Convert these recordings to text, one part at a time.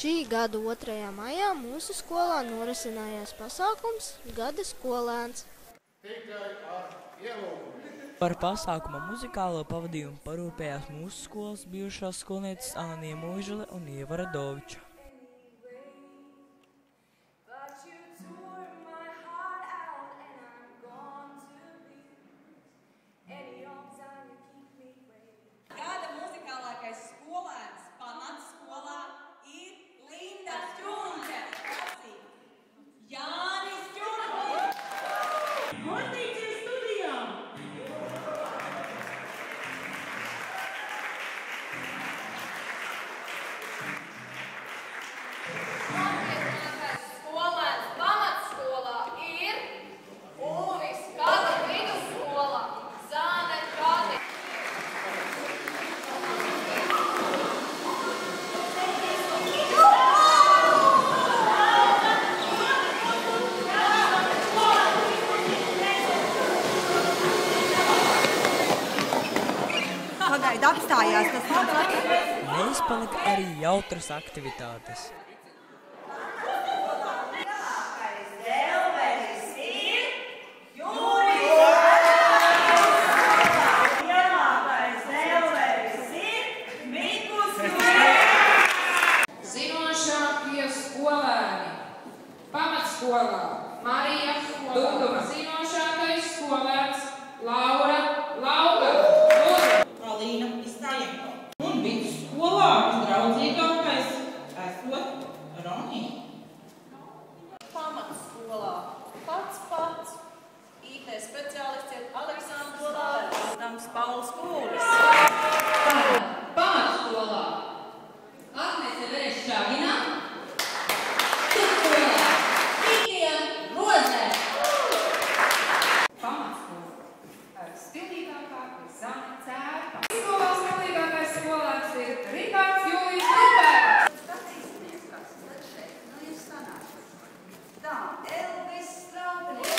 Šī gada 2. maijā mūsu skolā norisinājās pasākums Gada skolēns. Par pasākuma muzikālo pavadījumu parūpējās mūsu skolas bijušās skolnieces Anija Mūžele un Ieva Radoviča. Gada muzikālākais skolēns pamatskolā ir Linda Šķunke. Jānis Šķunke. Montīcija studijā! Montīcinākais skolēns pamatskolā ir Uvis Gada vidusskolā Zāne Kati. Pagaid apstājās tas modelis. Neizpalika arī jautras aktivitātes. Zinošākie skolēni pamatskolā Marija Duduma. Zinošākais skolēns Laura Lauga. Alīna Istajenko. Un vidusskolā visdraudzīgākais esot Ronija. Pamatskolā pats IT speciālists Aleksandrs Lāvers, Dams Pauls Kūris. Pamatskolā Agnese Verešķāgina. Vidusskolā Kitija Rozē. Pamatskola stilīgākā ir Zane Cērpa. Skolā stilīgākais skolēns ir Rihards Jūlijs Rupērs. Skatīsimies, kas tad šeit nu ir sanāks. Tā, Elvis Strāpnis.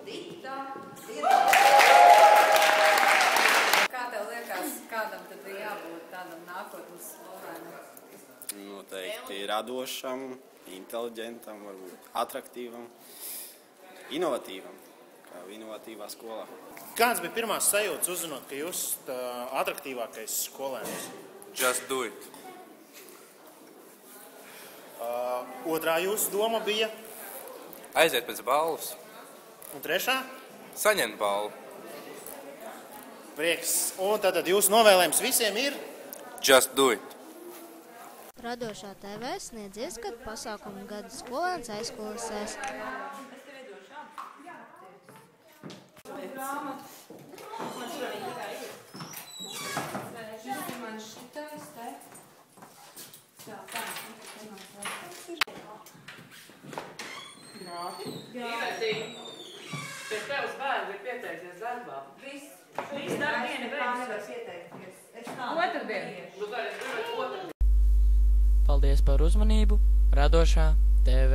Rita Dirba. Kā tev liekas, kādam tad ir jābūt tādam nākotnes skolēnam? Noteikti radošam, inteliģentam, varbūt atraktīvam, inovatīvam, kā inovatīvā skolā. Kāds bija pirmās sajūtas uzzinot, ka jūs atraktīvākais skolēns? Just do it. Otrā jūsu doma bija? Aiziet pēc balvas. Un trešā? Saņemt balvu. Prieks. Un tad jūsu novēlējums visiem ir? Just do it. Radošā TV sniedz ieskatu pasākumu Gada skolēns aizkulisēs. Pēc tevs bērns ir pieteicies darbā. Viss darbdiena beigas pieteikties. Otrdien. Paldies par uzmanību! Radošā TV!